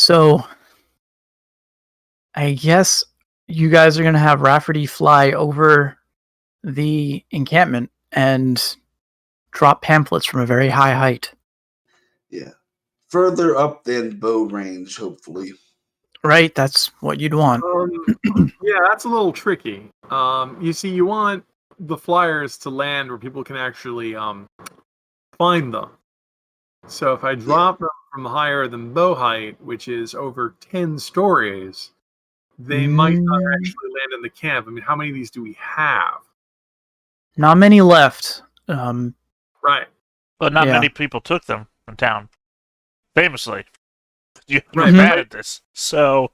So, I guess you guys are going to have Rafferty fly over the encampment and drop pamphlets from a very high height. Yeah. Further up than bow range, hopefully. Right, that's what you'd want. Yeah, that's a little tricky. You see, you want the flyers to land where people can actually find them. So if I drop them from higher than bow height, which is over 10 stories, they might not actually land in the camp. I mean, how many of these do we have? Not many left. Right. But not many people took them from town. Famously. You're Right. bad at this. So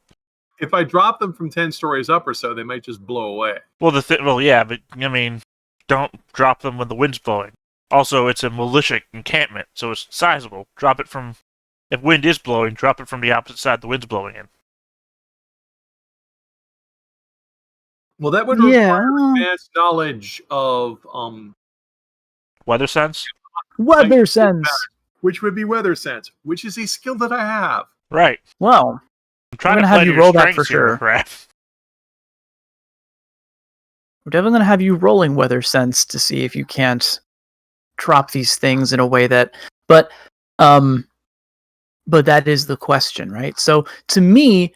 if I drop them from 10 stories up or so, they might just blow away. Well, yeah, but I mean, don't drop them when the wind's blowing. Also, it's a militia encampment, so it's sizable. Drop it from, if wind is blowing, drop it from the opposite side the wind's blowing in. Well, that would require advanced knowledge of weather sense. Weather sense, which would be weather sense, which is a skill that I have. Right. Well, I'm trying to have you roll that for sure. We're definitely going to have you rolling weather sense to see if you can't drop these things in a way that, but that is the question, right? So to me,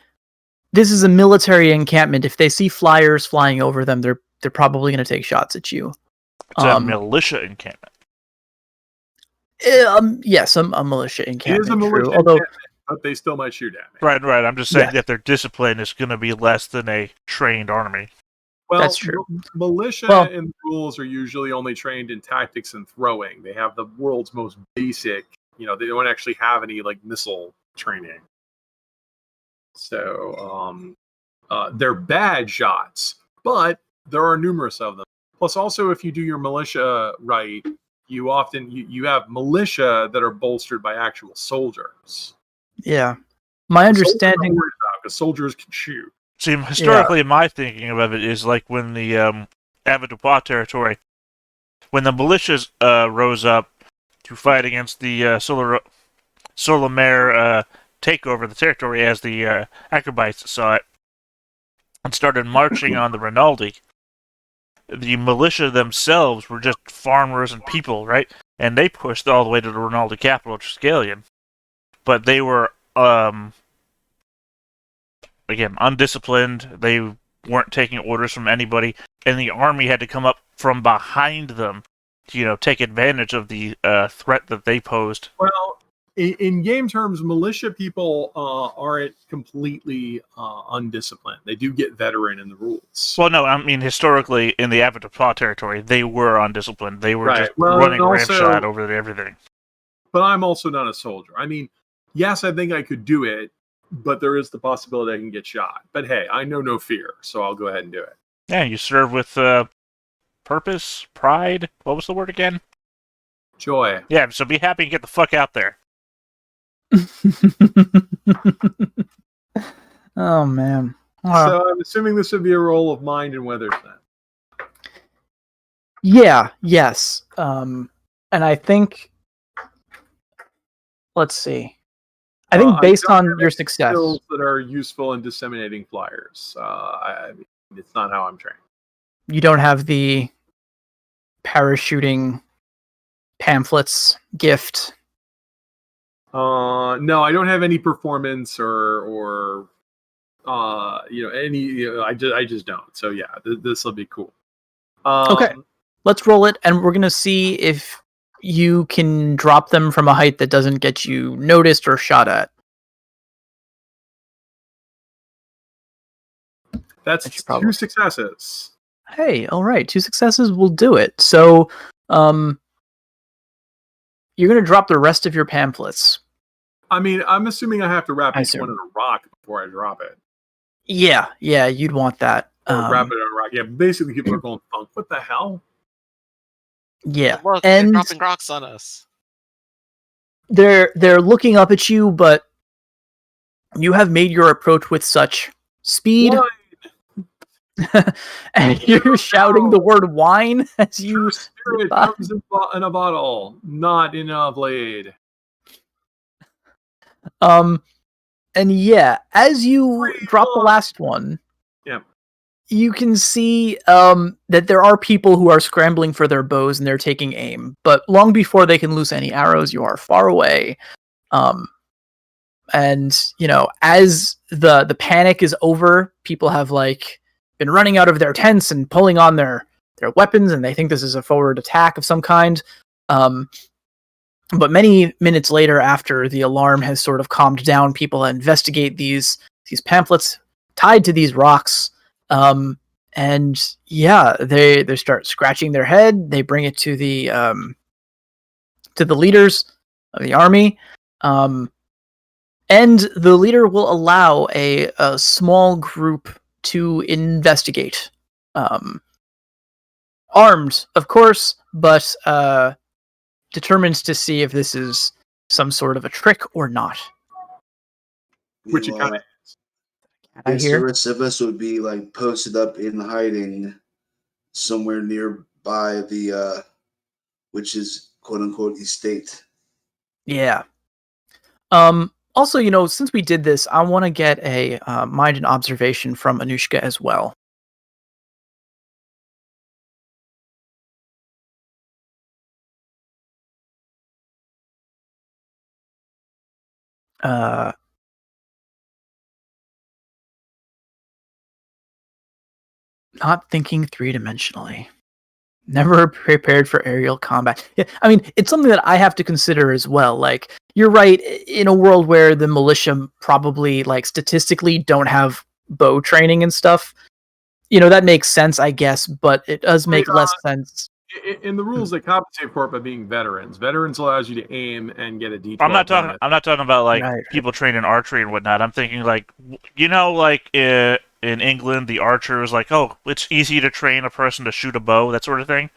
this is a military encampment. If they see flyers flying over them, they're probably going to take shots at you. It's a militia encampment. Yes, a militia encampment. It is a militia encampment, but they still might shoot at me. Right. I'm just saying that their discipline is going to be less than a trained army. Well, that's true. Militia and rules are usually only trained in tactics and throwing. They have the world's most basic, they don't actually have any like missile training. So they're bad shots, but there are numerous of them. Plus, also, if you do your militia right, you often you have militia that are bolstered by actual soldiers. Yeah, my understanding, because soldiers can shoot. See, historically, my thinking of it is like when the Advertisement territory, when the militias rose up to fight against the Solomare take over the territory as the Acolytes saw it, and started marching on the Rinaldi. The militia themselves were just farmers and people, right? And they pushed all the way to the Rinaldi capital, Triskellion. But they were, again, undisciplined. They weren't taking orders from anybody. And the army had to come up from behind them to, take advantage of the threat that they posed. Well, in game terms, militia people aren't completely undisciplined. They do get veteran in the rules. Well, no, I mean, historically, in the Advertisement territory, they were undisciplined. They were just running ramshot over everything. But I'm also not a soldier. I mean, yes, I think I could do it, but there is the possibility I can get shot. But hey, I know no fear, so I'll go ahead and do it. Yeah, you serve with purpose, pride. What was the word again? Joy. Yeah, so be happy and get the fuck out there. Oh man. So I'm assuming this would be a roll of mind and weather then. Yeah, yes. And I think, let's see. I think based on your success, skills that are useful in disseminating flyers. It's not how I'm trained. You don't have the parachuting pamphlets gift. No, I don't have any performance or any. I just don't. So yeah, this will be cool. Okay, let's roll it, and we're gonna see if you can drop them from a height that doesn't get you noticed or shot at. That's 2 successes. Hey, all right, 2 successes will do it. So, you're gonna drop the rest of your pamphlets. I mean, I'm assuming I have to wrap each one in a rock before I drop it. Yeah, you'd want that. Wrap it in a rock. Yeah, basically people are going, "Funk, what the hell?" Yeah, look, and they're dropping rocks on us. They're looking up at you, but you have made your approach with such speed. And you're shouting the word wine as you... Spirit comes in a bottle, not in a blade. And And yeah, as you drop the last one, Yeah. you can see that there are people who are scrambling for their bows and they're taking aim. But long before they can loose any arrows, you are far away. And as the panic is over, people have been running out of their tents and pulling on their weapons, and they think this is a forward attack of some kind. But many minutes later, after the alarm has sort of calmed down, people investigate these pamphlets tied to these rocks. And yeah, they start scratching their head. They bring it to the leaders of the army. And the leader will allow a small group to investigate. Armed, of course, but determined to see if this is some sort of a trick or not. Which it kind of is. I Yes, hear. the rest of us would be posted up in hiding somewhere nearby the which is quote unquote estate. Yeah. Also, since we did this, I want to get a mind and observation from Anushka as well. Not thinking three-dimensionally. Never prepared for aerial combat. Yeah, I mean, it's something that I have to consider as well. You're right, in a world where the militia probably, statistically don't have bow training and stuff, that makes sense, I guess, but it does make less sense. In the rules, they compensate for it by being veterans. Veterans allows you to aim and get a D12. I'm not talking about Right. people trained in archery and whatnot. I'm thinking in England, the archer is oh, it's easy to train a person to shoot a bow, that sort of thing.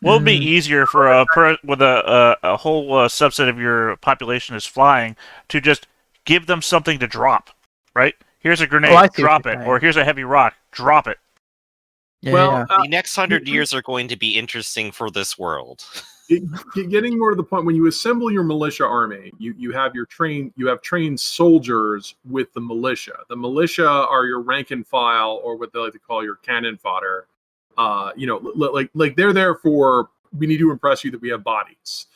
What would be easier for with a whole subset of your population is flying to just give them something to drop, right? Here's a grenade, drop it, or here's a heavy rock, drop it. Yeah, well, yeah. The next 100 years are going to be interesting for this world. Getting more to the point, when you assemble your militia army, you have trained soldiers with the militia. The militia are your rank and file, or what they like to call your cannon fodder. They're there for, we need to impress you that we have bodies.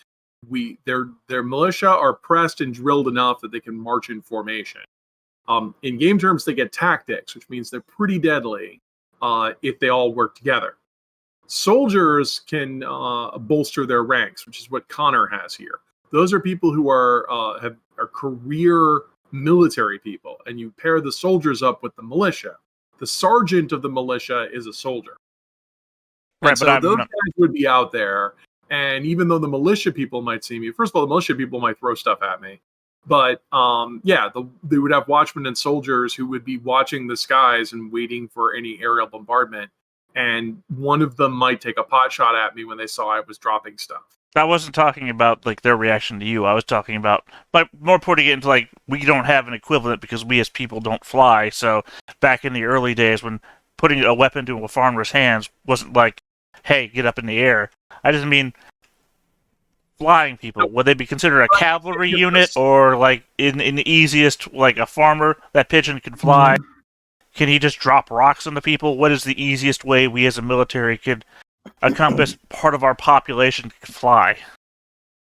Their militia are pressed and drilled enough that they can march in formation. In game terms, they get tactics, which means they're pretty deadly if they all work together. Soldiers can bolster their ranks, which is what Connor has here. Those are people who are career military people, and you pair the soldiers up with the militia. The sergeant of the militia is a soldier. Right, so those guys would be out there, and even though the militia people might see me, first of all, the militia people might throw stuff at me. But they would have watchmen and soldiers who would be watching the skies and waiting for any aerial bombardment. And one of them might take a pot shot at me when they saw I was dropping stuff. I wasn't talking about their reaction to you. I was talking about, but more putting it into we don't have an equivalent because we as people don't fly. So back in the early days, when putting a weapon into a farmer's hands wasn't hey, get up in the air. I just mean flying people. Would they be considered a cavalry unit, or in the easiest, a farmer? That pigeon can fly. Mm-hmm. Can he just drop rocks on the people? What is the easiest way we as a military could encompass part of our population to fly?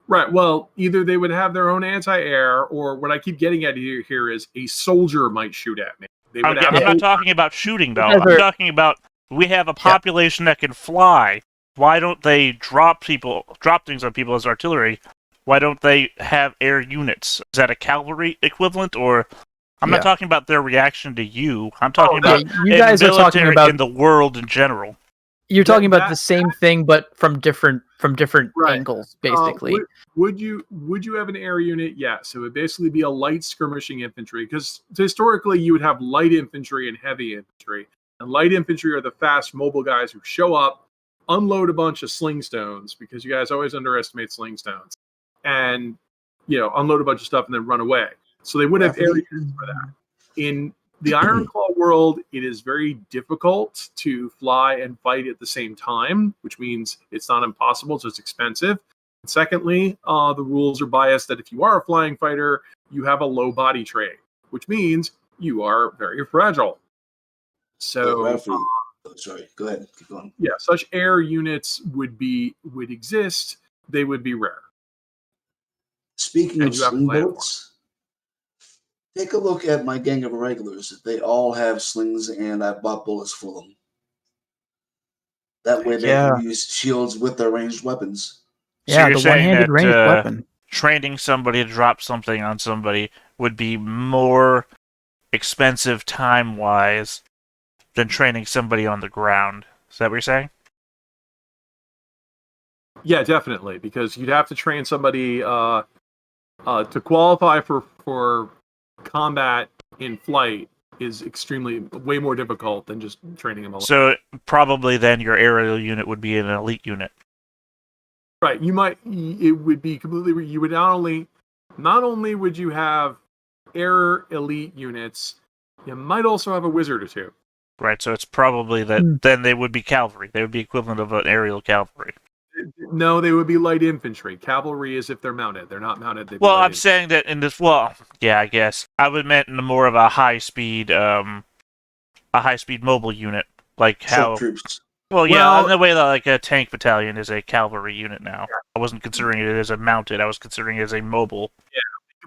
Right. Well, either they would have their own anti-air, or what I keep getting at here is a soldier might shoot at me. I'm not talking about shooting, though. I'm talking about we have a population that can fly. Why don't they drop things on people as artillery? Why don't they have air units? Is that a cavalry equivalent, or... I'm not talking about their reaction to you. I'm talking about you guys are talking about in the world in general. You're talking about the same thing, but from different angles, basically. Would you have an air unit? Yes. It would basically be a light skirmishing infantry, because historically you would have light infantry and heavy infantry. And light infantry are the fast, mobile guys who show up, unload a bunch of sling stones, because you guys always underestimate sling stones, and unload a bunch of stuff and then run away. So they would have air units for that. In the Ironclaw world, it is very difficult to fly and fight at the same time, which means it's not impossible, it's just expensive. And secondly, the rules are biased that if you are a flying fighter, you have a low body trait, which means you are very fragile. So, Ralphie, sorry, go ahead, keep going. yeah, such air units would exist. They would be rare. Speaking And of you have to sling plan for bullets, take a look at my gang of irregulars. They all have slings, and I bought bullets for them. That way they Yeah. can use shields with their ranged weapons. So Yeah, you're the saying one-handed that ranged weapon. training somebody to drop something on somebody would be more expensive time-wise than training somebody on the ground. Is that what you're saying? Yeah, definitely, because you'd have to train somebody to qualify for combat in flight is way more difficult than just training them alone. So probably then your aerial unit would be an elite unit. Right, it would be completely. You would not only would you have air elite units, you might also have a wizard or two. Right, so it's probably that then they would be cavalry. They would be equivalent of an aerial cavalry. No, they would be light infantry. Cavalry is if they're mounted. They're not mounted. They'd be Well, light I'm saying that in this. Well, yeah, I guess I would meant in more of a high speed mobile unit, like Shock how. troops. Well, yeah, Well- in the way that like a tank battalion is a cavalry unit now. I wasn't considering it as a mounted. I was considering it as a mobile.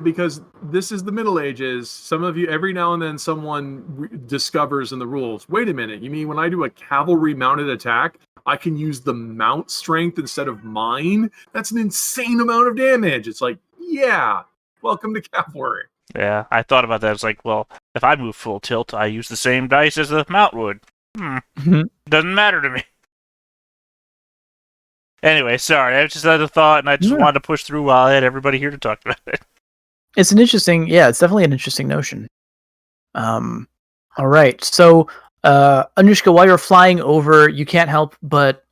Because this is the Middle Ages. Some of you, every now and then, someone discovers in the rules. Wait a minute. You mean when I do a cavalry mounted attack, I can use the mount strength instead of mine? That's an insane amount of damage. It's like, yeah, welcome to cavalry. Yeah, I thought about that. It's like, well, if I move full tilt, I use the same dice as the mount would. Doesn't matter to me. Anyway, sorry. I just had a thought, and I just wanted to push through while I had everybody here to talk about it. It's it's definitely an interesting notion. All right. So, Anushka, while you're flying over, you can't help but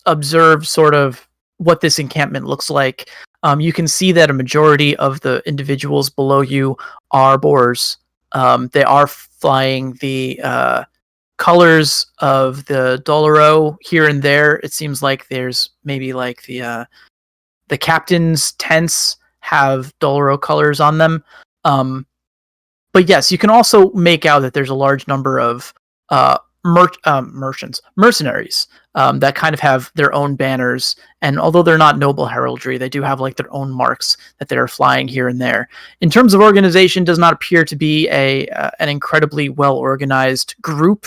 observe sort of what this encampment looks like. You can see that a majority of the individuals below you are Boers. They are flying the colors of the Doloro here and there. It seems like there's maybe like the captain's tents have Doloro colors on them. But yes, you can also make out that there's a large number of mercenaries that kind of have their own banners. And although they're not noble heraldry, they do have like their own marks that they're flying here and there. In terms of organization, does not appear to be an incredibly well organized group.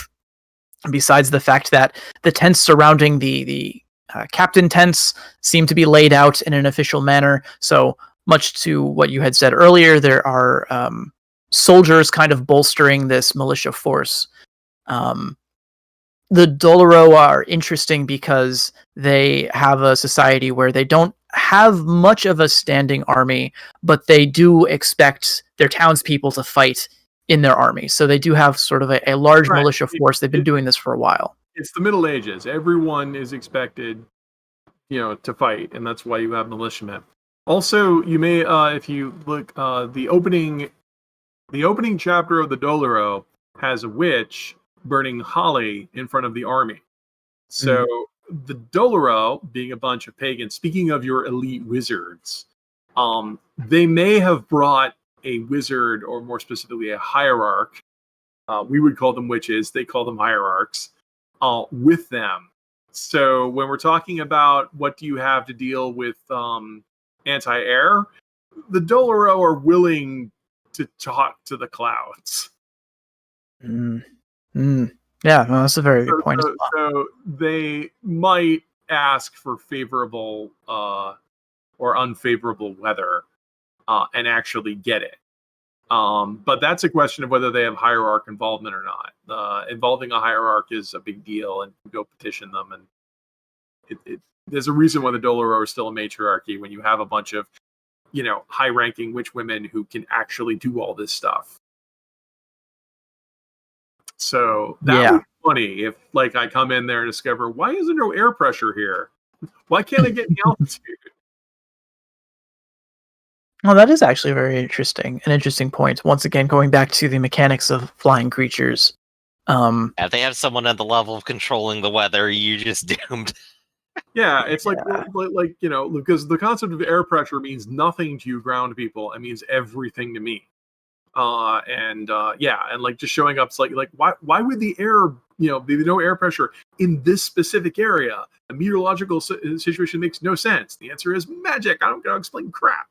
Besides the fact that the tents surrounding the captain tents seem to be laid out in an official manner. So much to what you had said earlier, there are soldiers kind of bolstering this militia force. The Doloro are interesting because they have a society where they don't have much of a standing army, but they do expect their townspeople to fight in their army. So they do have sort of a large militia force. They've been doing this for a while. It's the Middle Ages. Everyone is expected, to fight, and that's why you have militiamen. Also, you may, if you look, the opening chapter of the Doloro has a witch burning holly in front of the army. So the Doloro, being a bunch of pagans, speaking of your elite wizards, they may have brought a wizard, or more specifically a hierarch. We would call them witches. They call them hierarchs, with them. So when we're talking about what do you have to deal with anti-air, the Doloro are willing to talk to the clouds. Yeah, well, that's a very good point. So they might ask for favorable or unfavorable weather and actually get it. But that's a question of whether they have hierarch involvement or not. Involving a hierarch is a big deal, and you go petition them. And there's a reason why the Doloro are still a matriarchy when you have a bunch of, high-ranking witch women who can actually do all this stuff. So that would be funny if, like, I come in there and discover, why is there no air pressure here? Why can't I get any altitude? Well, that is actually an interesting point. Once again, going back to the mechanics of flying creatures. If they have someone at the level of controlling the weather, you're just doomed. Yeah, it's like because the concept of air pressure means nothing to you ground people. It means everything to me. and like just showing up. It's like why would the air be no air pressure in this specific area? A meteorological situation makes no sense. The answer is magic. I don't gotta explain crap.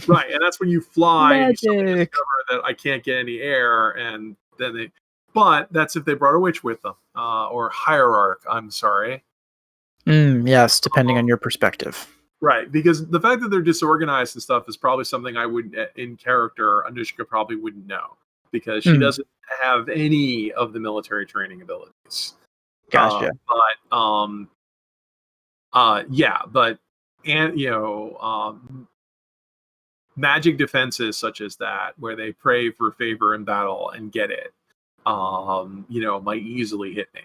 Right, and that's when you fly and you suddenly discover that I can't get any air, and then but that's if they brought a witch with them, or hierarch. I'm sorry. Yes, depending on your perspective. Right, because the fact that they're disorganized and stuff is probably something I wouldn't, in character, Anushka probably wouldn't know, because she doesn't have any of the military training abilities. Gotcha. Magic defenses such as that, where they pray for favor in battle and get it, might easily hit me.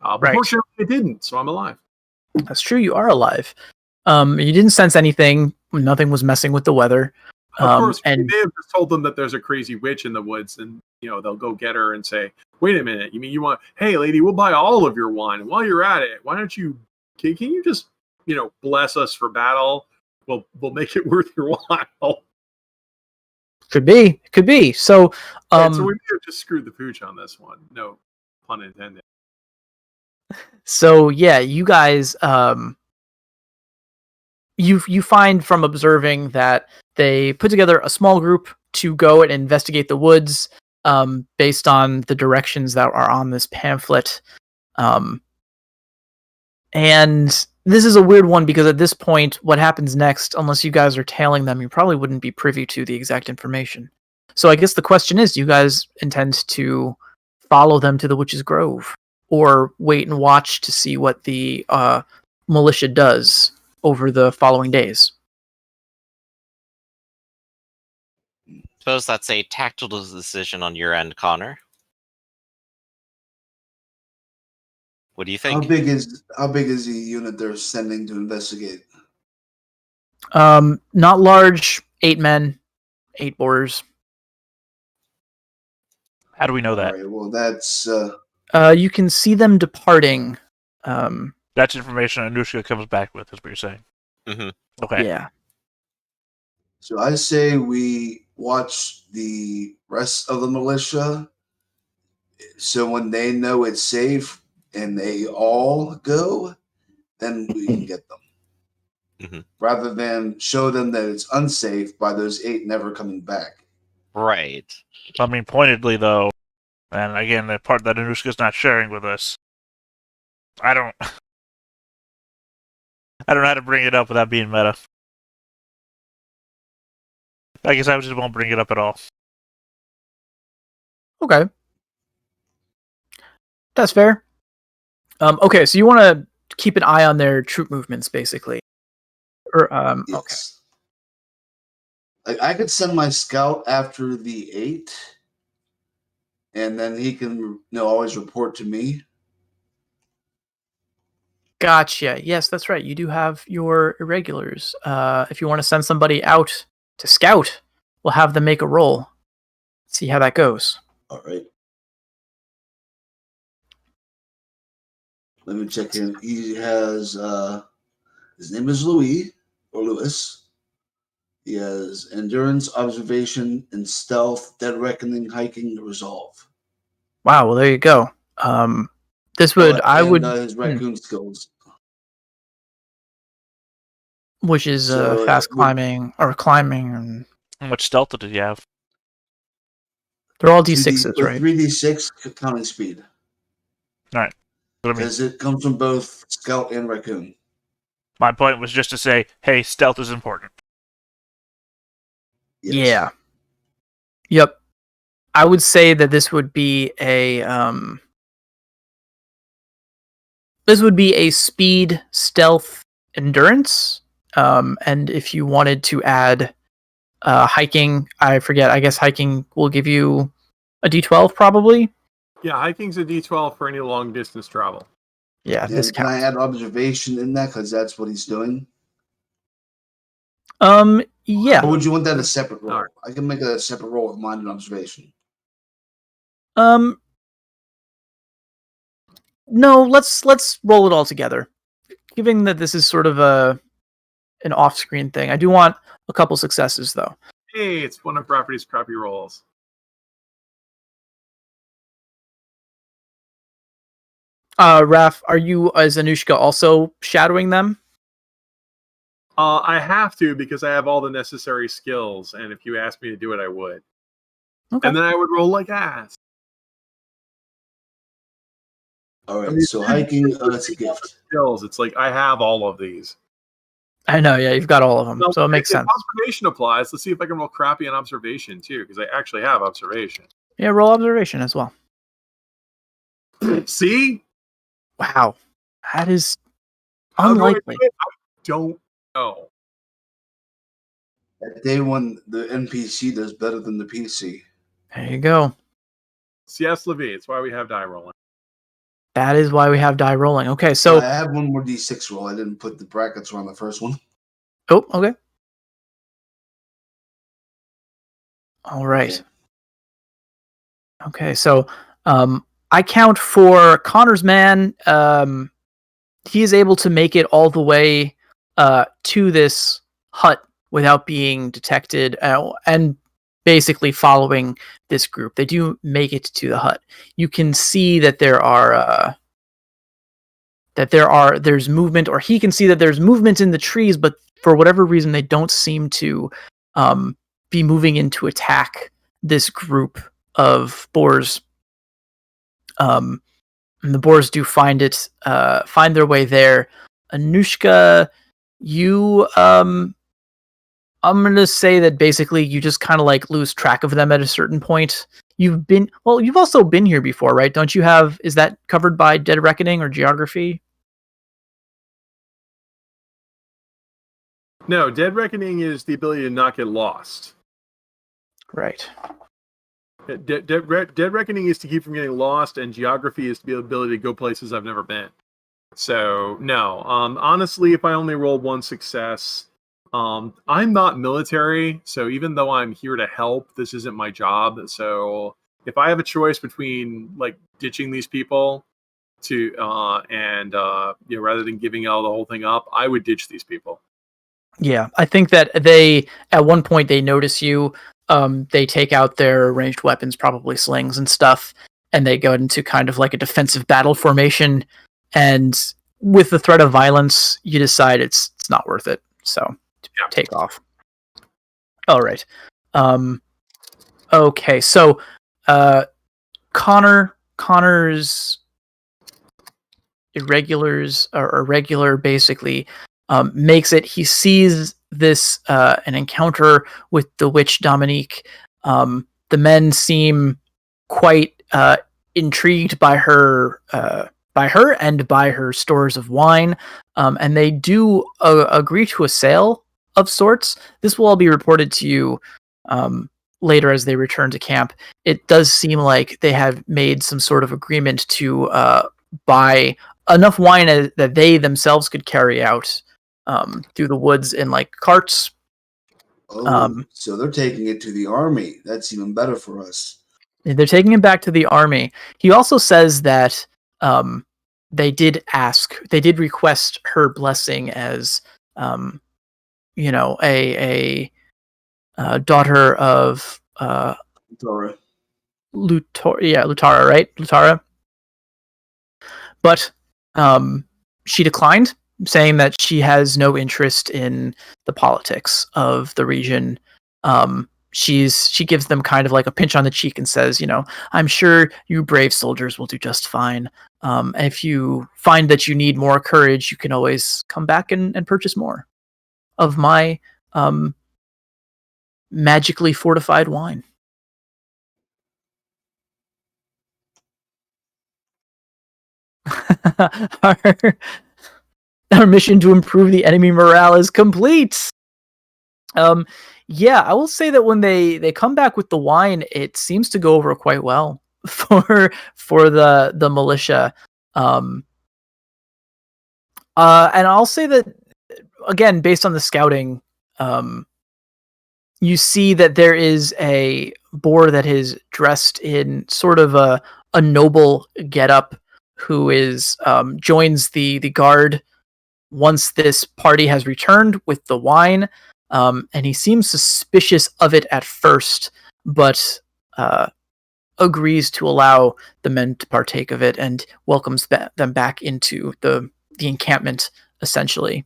But fortunately, it didn't, so I'm alive. That's true. You are alive. You didn't sense anything. Nothing was messing with the weather. Of course, and they have just told them that there's a crazy witch in the woods, and they'll go get her and say, "Wait a minute, you mean you want? Hey, lady, we'll buy all of your wine. And while you're at it, why don't you? Can you just bless us for battle? We'll make it worth your while." Could be. So, so we may have just screwed the pooch on this one. No pun intended. So yeah, you guys, you find from observing that they put together a small group to go and investigate the woods, based on the directions that are on this pamphlet. And this is a weird one because at this point, what happens next, unless you guys are tailing them, you probably wouldn't be privy to the exact information. So I guess the question is, do you guys intend to follow them to the Witch's Grove, or wait and watch to see what the militia does over the following days? Suppose that's a tactical decision on your end, Connor. What do you think? How big is the unit they're sending to investigate? Not large. 8 men, 8 boarders. How do we know that? All right, well, that's you can see them departing. That's information Anushka comes back with, is what you're saying. Mm-hmm. Okay. Yeah. So I say we watch the rest of the militia, so when they know it's safe and they all go, then we can get them. Mm-hmm. Rather than show them that it's unsafe by those 8 never coming back. Right. I mean, pointedly, though, and again, the part that Anushka's not sharing with us, I don't know how to bring it up without being meta. I guess I just won't bring it up at all. Okay. That's fair. Okay, so you want to keep an eye on their troop movements, basically. Or Yes. Okay. Like, I could send my scout after the 8, and then he can always report to me. Gotcha. Yes, that's right. You do have your irregulars. If you want to send somebody out to scout, we'll have them make a roll. See how that goes. All right. Let me check in. He has his name is Louis or Louis. He has endurance, observation, and stealth, dead reckoning, hiking, resolve. Wow. Well, there you go. This would his raccoon skills, which is fast climbing or climbing, and How much stealth did you have? they're all D6s, right? 3d6 counting speed. All right. Because it comes from both scout and raccoon. My point was just to say, hey, stealth is important. Yes. Yeah. Yep. I would say that this would be a speed, stealth, endurance. And if you wanted to add hiking, I forget. I guess hiking will give you a D12 probably. Yeah, hiking's a D12 for any long distance travel. Yeah, this Can counts. I add observation in that because that's what he's doing? Yeah. Or would you want that a separate roll? Right. I can make it a separate roll with mind and observation. No, let's roll it all together. Given that this is sort of an off-screen thing, I do want a couple successes though. Hey, it's one of Rafferty's crappy rolls. Raf, are you as Anushka also shadowing them? I have to because I have all the necessary skills, and if you asked me to do it, I would. Okay. And then I would roll like ass. All right, I mean, so hiking, it's a gift. Skills. It's like I have all of these. I know, yeah, you've got all of them, Well, so it makes if sense. Observation applies. Let's see if I can roll crappy on observation too, because I actually have observation. Yeah, roll observation as well. See? Wow, that is How do I do unlikely. it? I don't know. That day when the NPC does better than the PC. There you go. CS Levy. It's why we have die rolling. That is why we have die rolling. Okay, So so I have one more D6 roll. I didn't put the brackets around the first one. oh, okay. All right. Okay, so I count for Connor's man. He is able to make it all the way to this hut without being detected, and basically following this group. They do make it to the hut. You can see that there's movement, or he can see that there's movement in the trees, but for whatever reason, they don't seem to be moving in to attack this group of boars. And the boars do find their way there. Anushka, you, I'm gonna say that basically you just kind of like lose track of them at a certain point. You've also been here before, right? Don't you have? Is that covered by Dead Reckoning or Geography? No, Dead Reckoning is the ability to not get lost. Right. Dead Reckoning is to keep from getting lost, and Geography is to be the ability to go places I've never been. So, no. Honestly, if I only roll one success, I'm not military, so even though I'm here to help, this isn't my job. So, if I have a choice between like ditching these people to rather than giving all the whole thing up, I would ditch these people. Yeah, I think that they at one point they notice you. They take out their ranged weapons, probably slings and stuff, and they go into kind of like a defensive battle formation. And with the threat of violence, you decide it's not worth it. So take off. All right. Okay. So, Connor's irregular basically makes it. He sees this an encounter with the witch Dominique. The men seem quite intrigued by her and by her stores of wine, and they do agree to a sale of sorts. This will all be reported to you later as they return to camp. It does seem like they have made some sort of agreement to buy enough wine that they themselves could carry out through the woods in like carts. So they're taking it to the army. That's even better for us. They're taking him back to the army. He also says that they did request her blessing as a daughter of Dora. Lutara, right? Lutara. But she declined, saying that she has no interest in the politics of the region. She gives them kind of like a pinch on the cheek and says, I'm sure you brave soldiers will do just fine. If you find that you need more courage, you can always come back and purchase more of my magically fortified wine. Our mission to improve the enemy morale is complete. Yeah, I will say that when they come back with the wine, it seems to go over quite well for the militia. And I'll say that again, based on the scouting, you see that there is a boar that is dressed in sort of a noble getup, who is joins the guard once this party has returned with the wine. and he seems suspicious of it at first, but agrees to allow the men to partake of it and welcomes them back into the encampment, essentially.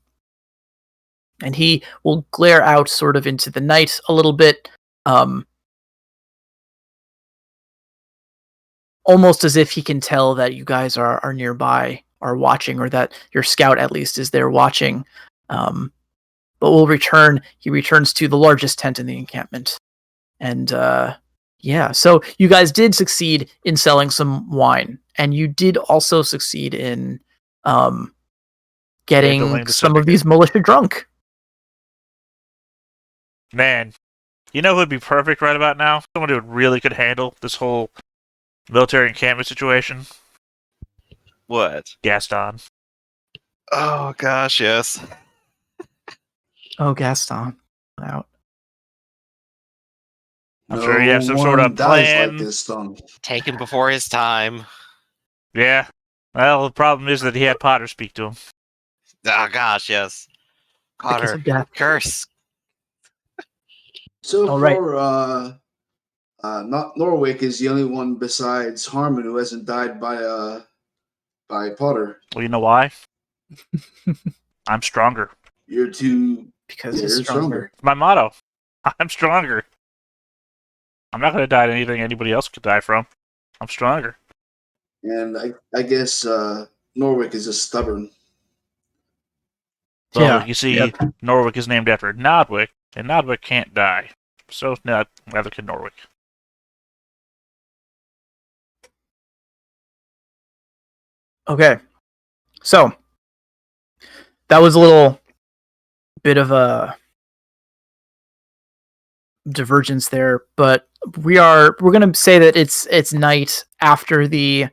And he will glare out sort of into the night a little bit, almost as if he can tell that you guys are nearby, are watching, or that your scout at least is there watching. But he returns to the largest tent in the encampment. And yeah, so you guys did succeed in selling some wine, and you did also succeed in getting Handling the some of syndicate. these militia drunk. Man, you know who would be perfect right about now? Someone who really could handle this whole military encampment situation? What? Gaston. Oh gosh, yes. Oh, Gaston. Out. I'm sure you have some sort of dies plan. like this, son. Taken before his time. Yeah. Well, the problem is that he had Potter speak to him. Oh gosh, yes. The kiss Potter, of death. curse. So All right. far, not Norwick is the only one besides Harmon who hasn't died by Potter. Well, you know why? I'm stronger. You're too. Because Yeah, he's you're stronger. My motto. I'm stronger. I'm not going to die to anything anybody else could die from. I'm stronger. And I guess Norwick is just stubborn. Well, Yeah, you see, yep. Norwick is named after Nodwick, and Nodwick can't die. So, neither can Norwick. Okay. So that was a little bit of a divergence there, but we're going to say that it's night after the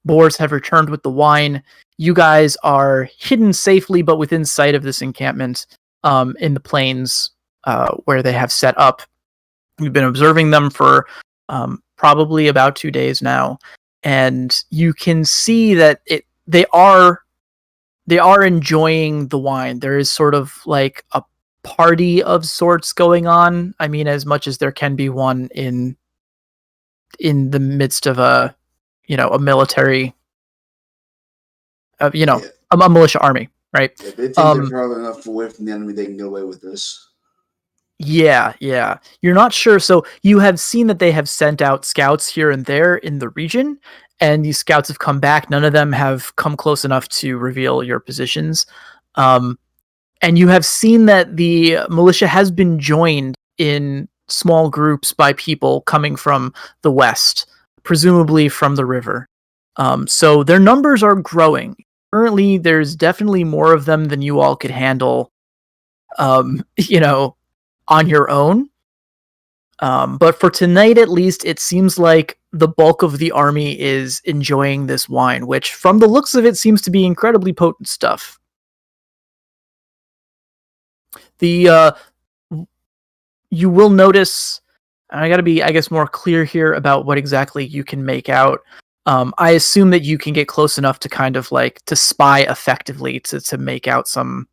boars have returned with the wine. You guys are hidden safely, but within sight of this encampment, in the plains, where they have set up. We've been observing them for probably about 2 days now, and you can see that they are enjoying the wine. There is sort of like a party of sorts going on. I mean, as much as there can be one in the midst of a military, a militia army, right? Yeah, they think they're far enough away from the enemy they can get away with this. Yeah. You're not sure. So you have seen that they have sent out scouts here and there in the region, and these scouts have come back. None of them have come close enough to reveal your positions. And you have seen that the militia has been joined in small groups by people coming from the west, presumably from the river. So their numbers are growing. Currently, there's definitely more of them than you all could handle, on your own. But for tonight, at least, it seems like the bulk of the army is enjoying this wine, which, from the looks of it, seems to be incredibly potent stuff. You will notice, I gotta be, I guess, more clear here about what exactly you can make out. I assume that you can get close enough to kind of like to spy effectively to make out some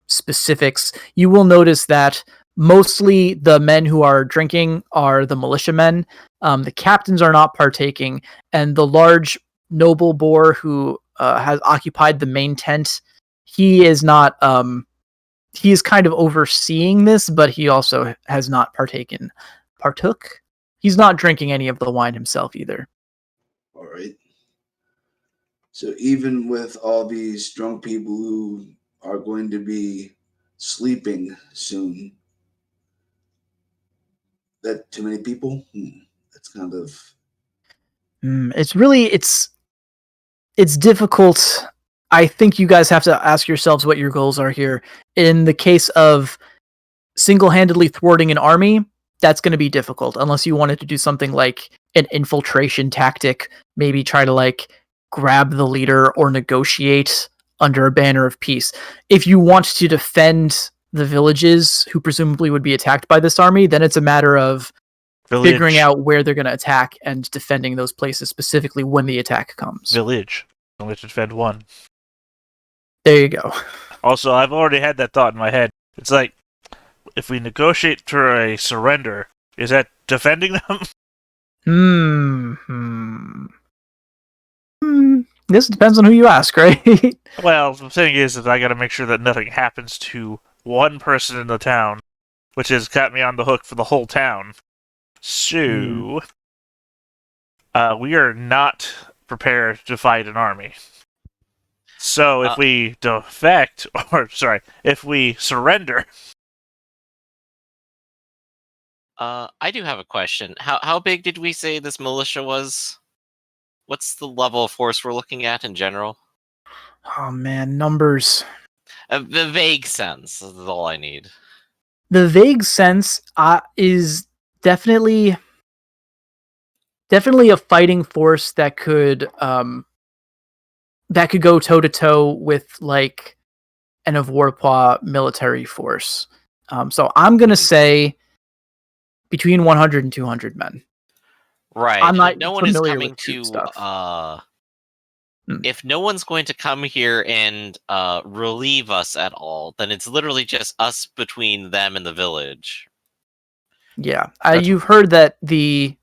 specifics. You will notice that mostly the men who are drinking are the militiamen. The captains are not partaking, and the large noble boar who has occupied the main tent, he is not. He is kind of overseeing this, but he also has not partook. He's not drinking any of the wine himself either. All right. So even with all these drunk people who are going to be sleeping soon, that too many people? That's kind of... It's difficult. I think you guys have to ask yourselves what your goals are here. In the case of single-handedly thwarting an army, that's going to be difficult unless you wanted to do something like an infiltration tactic, maybe try to like grab the leader or negotiate under a banner of peace. If you want to defend the villages who presumably would be attacked by this army, then it's a matter of figuring out where they're going to attack and defending those places specifically when the attack comes. Village. Only to defend one. There you go. Also, I've already had that thought in my head. It's like, if we negotiate for a surrender, is that defending them? This depends on who you ask, right? Well, the thing is that I gotta make sure that nothing happens to one person in the town, which has got me on the hook for the whole town. So, we are not prepared to fight an army. So if we defect, if we surrender... I do have a question. How big did we say this militia was? What's the level of force we're looking at in general? Oh man, numbers. The vague sense is all I need. The vague sense is definitely a fighting force that could go toe to toe with like an avoirpois military force. So I'm gonna say between 100 and 200 men. Right. I'm not no one is familiar coming with troop to stuff. If no one's going to come here and relieve us at all, then it's literally just us between them and the village. Yeah, you've heard that the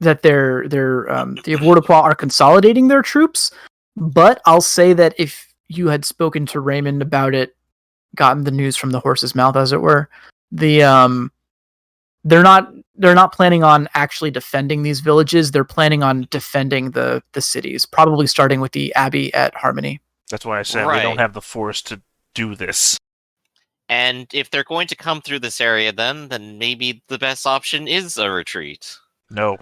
avoirpois are consolidating their troops, but I'll say that if you had spoken to Raymond about it, gotten the news from the horse's mouth, as it were, they're not planning on actually defending these villages. They're planning on defending the cities, probably starting with the abbey at Harmony. That's why I said we don't have the force to do this. And if they're going to come through this area, then maybe the best option is a retreat. No,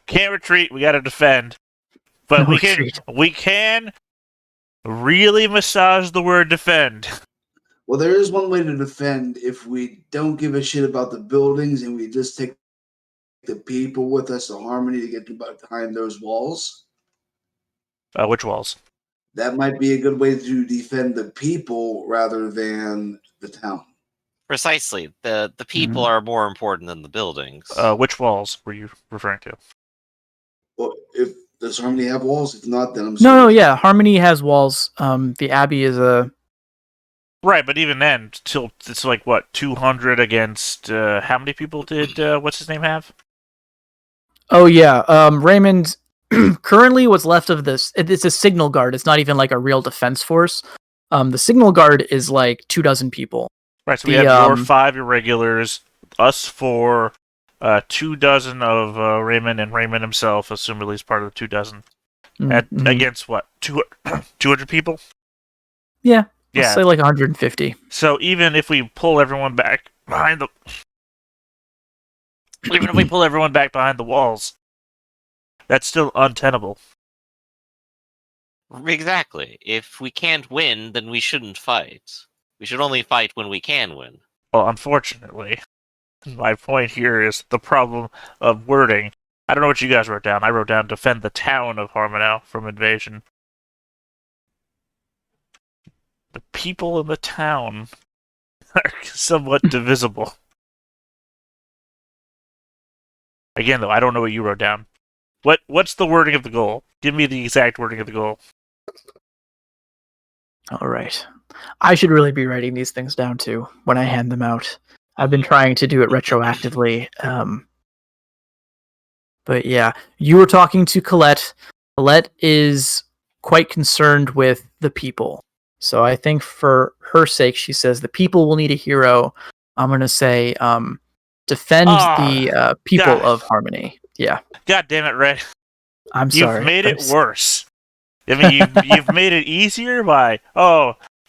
can't retreat. We got to defend. But we can really massage the word defend. Well, there is one way to defend if we don't give a shit about the buildings and we just take the people with us to Harmony to get behind those walls. Which walls? That might be a good way to defend the people rather than the town. Precisely. The people are more important than the buildings. Which walls were you referring to? Well, does Harmony have walls? If not, then I'm sorry. No, yeah, Harmony has walls. The abbey is a... Right, but even then, till it's like, what, 200 against... how many people did, what's his name have? Oh, yeah, Raymond... currently, what's left of this... It's a signal guard. It's not even like a real defense force. The signal guard is like 24 people. Right, so we have your 5 irregulars, us 4, 24 of Raymond, and Raymond himself, assumably he's part of the 24. Against what? 200 people? Yeah. Let's say like 150. So even if we pull everyone back behind the... even if we pull everyone back behind the walls, that's still untenable. Exactly. If we can't win, then we shouldn't fight. We should only fight when we can win. Well, unfortunately, my point here is the problem of wording. I don't know what you guys wrote down. I wrote down defend the town of Harmonau from invasion. The people in the town are somewhat divisible. Again, though, I don't know what you wrote down. What's the wording of the goal? Give me the exact wording of the goal. All right. I should really be writing these things down, too, when I hand them out. I've been trying to do it retroactively. But yeah, you were talking to Colette. Colette is quite concerned with the people. So I think for her sake, she says the people will need a hero. I'm going to say defend the people of Harmony. Yeah. God damn it, Ray. I'm sorry. You've made it worse. I mean, you've made it easier by,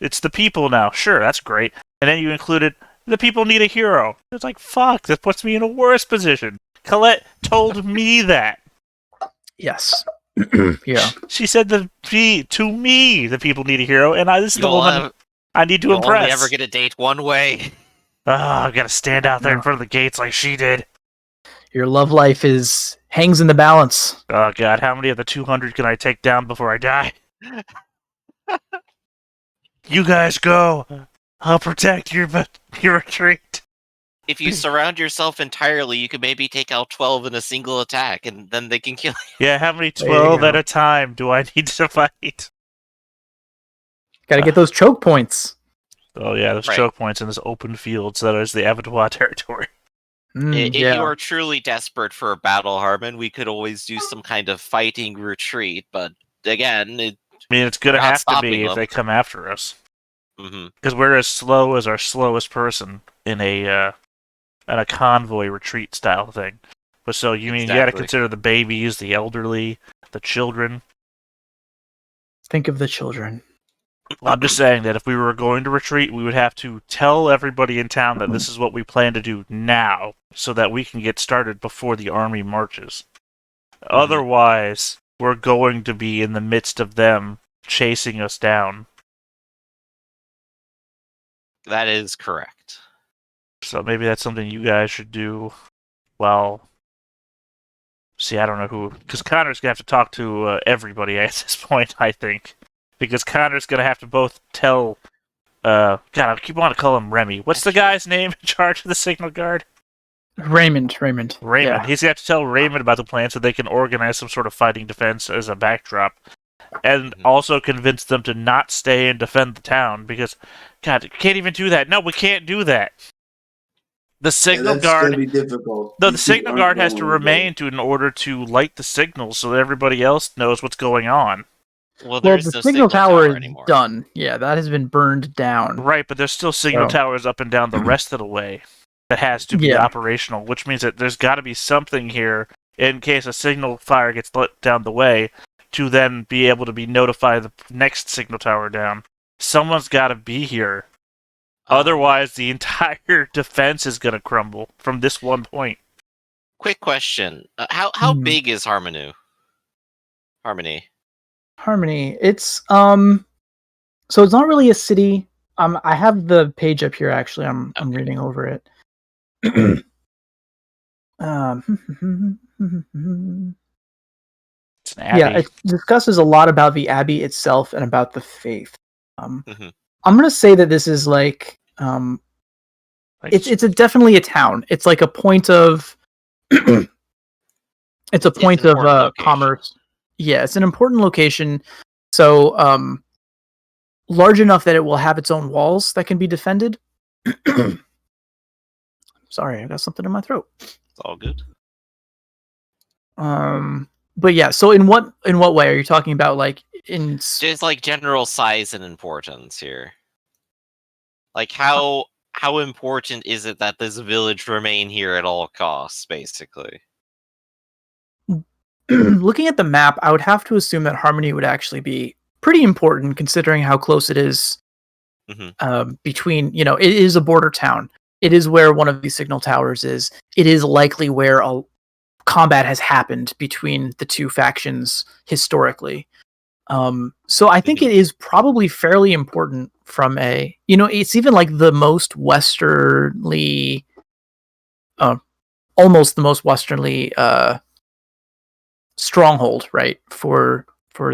it's the people now. Sure, that's great. And then you included, the people need a hero. It's like, fuck, that puts me in a worse position. Colette told me that. Yes. Yeah. She said to me, the people need a hero, and this is the woman I need to impress. You'll only ever get a date one way. I've got to stand out there in front of the gates like she did. Your love life hangs in the balance. Oh god, how many of the 200 can I take down before I die? You guys go. I'll protect your retreat. If you surround yourself entirely, you can maybe take out 12 in a single attack, and then they can kill you. Yeah, how many 12 at a time do I need to fight? Gotta get those choke points. Oh yeah, there's Right. choke points in this open field, so that is the abattoir territory. If yeah. you are truly desperate for a battle, Harmon, we could always do some kind of fighting retreat. But again, I mean, it's gonna Not have to stopping be if them. they come after us, hmm because we're as slow as our slowest person in a convoy retreat style thing. But so you mean you got to Exactly. consider the babies, the elderly, the children. Think of the children. Well, I'm just saying that if we were going to retreat, we would have to tell everybody in town that this is what we plan to do now, so that we can get started before the army marches. Otherwise, we're going to be in the midst of them chasing us down. that is correct. So maybe that's something you guys should do. Well, see, I don't know who, because Connor's gonna have to talk to everybody at this point, I think, because Connor's gonna have to both tell. God, I keep wanting to call him Remy. What's the guy's name in charge of the signal guard? Raymond. Raymond. Yeah. He's gonna have to tell Raymond about the plan so they can organize some sort of fighting defense as a backdrop, and also convince them to not stay and defend the town because, God, you can't even do that. No, we can't do that. The signal that's guard. gonna be difficult. No, the These people signal aren't guard has to going remain in order to light the signals so that everybody else knows what's going on. Well, Well, there's the no signal tower is anymore. done. Yeah, that has been burned down. Right, but there's still signal So- towers up and down the rest of the way that has to be Yeah. operational, which means that there's got to be something here in case a signal fire gets lit down the way to then be able to be notify the next signal tower down. Someone's got to be here. Otherwise, the entire defense is going to crumble from this one point. Quick question: How Hmm. big is Harmony? Harmony. It's so it's not really a city. I have the page up here actually. I'm reading over it. It's an abbey. Yeah, it discusses a lot about the abbey itself and about the faith. Mhm. I'm gonna say that this is like it's definitely a town. It's like a point of it's a point an of important location. commerce. Yeah, it's an important location. So large enough that it will have its own walls that can be defended. Sorry, I got something in my throat. It's all good. But yeah, so in what way are you talking about? Like in Just like general size and importance here. Like how important is it that this village remain here at all costs, basically? looking at the map, I would have to assume that Harmony would actually be pretty important, considering how close it is between. You know, it is a border town. It is where one of these signal towers is. It is likely where a combat has happened between the two factions historically. So I think it is probably fairly important from a, you know, it's even like the most westerly, almost the most westerly stronghold, right? For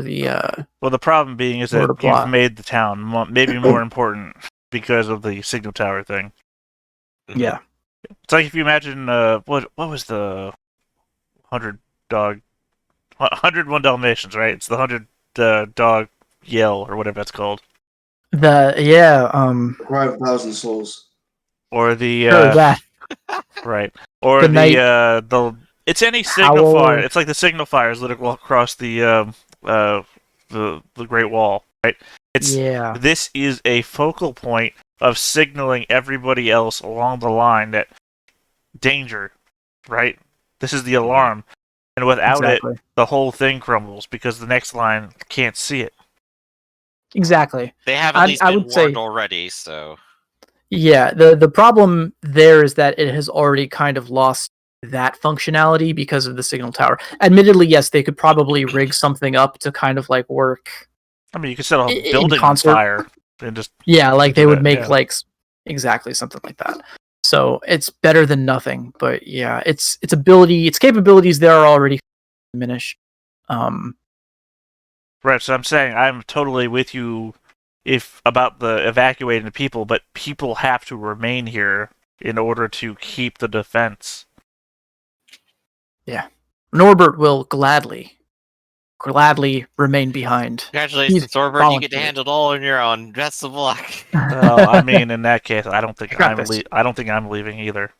the Well, the problem being is Lord that of Blah. you've made the town maybe more important because of the signal tower thing. yeah. It's like if you imagine what was the 101 Dalmatians, right? It's the 100 dog yell or whatever that's called, The Cry of 1,000 souls. or the sure, that right, or The night the it's any signal howl. fire. It's like the signal fires lit across the Great Wall, right? yeah. This is a focal point of signaling everybody else along the line that danger, right? This is the alarm. And without Exactly. it, the whole thing crumbles because the next line can't see it. Exactly. They have at least I been would say- warned already, so Yeah, the problem there is that it has already kind of lost that functionality because of the signal tower. Admittedly, yes, they could probably rig something up to kind of like work. I mean, you could set a In building on concert. fire and just Yeah, like do they would that, make yeah. like exactly something like that. So it's better than nothing. But yeah, its capabilities there are already diminished. Right, so I'm saying I'm totally with you about the evacuating the people, but people have to remain here in order to keep the defense. Norbert will gladly gladly remain behind. Congratulations, Thorburn. You get to volunteered. handle it all on your own. Best of luck. Well, I mean, in that case, I don't think I got this. I don't think I'm leaving either.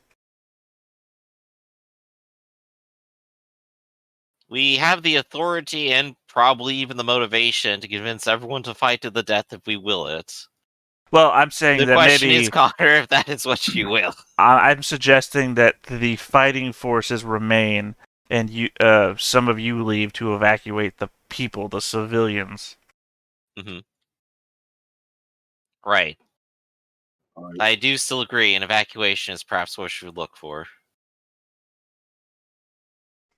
We have the authority and probably even the motivation to convince everyone to fight to the death if we will it. Well, I'm saying The that question maybe is, Connor, if that is what you will. I'm suggesting that the fighting forces remain, and some of you leave to evacuate the people, the civilians. Mm-hmm. Right. Alright. I do still agree, an evacuation is perhaps what you would look for.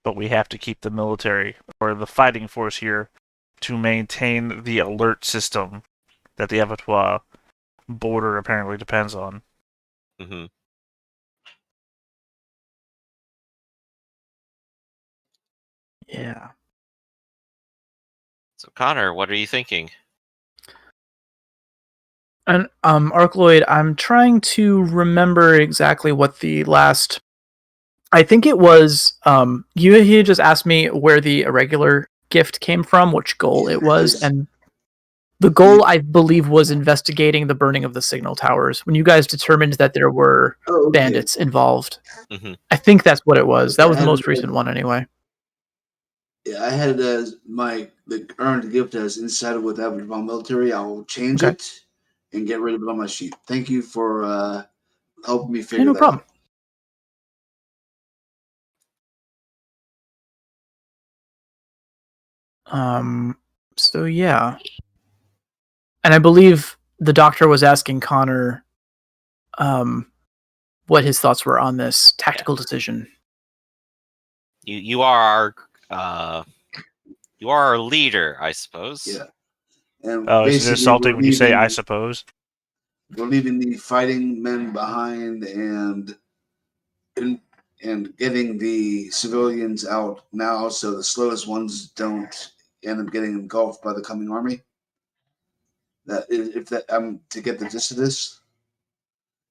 But we have to keep the military, or the fighting force here, to maintain the alert system that the abattoir border apparently depends on. Mm-hmm. Yeah. So, Connor, what are you thinking? And Arcloid, I'm trying to remember exactly what the last. I think it was he just asked me where the irregular gift came from, which goal it was, and the goal I believe was investigating the burning of the signal towers. When you guys determined that there were bandits involved, Mm-hmm. I think that's what it was. That was the I most had- recent one, anyway. Yeah, I had it as the earned gift as inside with Advertisement military. I'll change Okay. it and get rid of it on my sheet. Thank you for helping me Hey, figure no that problem. So yeah. And I believe the doctor was asking Connor what his thoughts were on this tactical decision. You are our leader, I suppose. Yeah. And Oh, is it basically, insulting when you say "I suppose"? we're leaving the fighting men behind and getting the civilians out now, so the slowest ones don't end up getting engulfed by the coming army. That is, if that I'm to get the gist of this.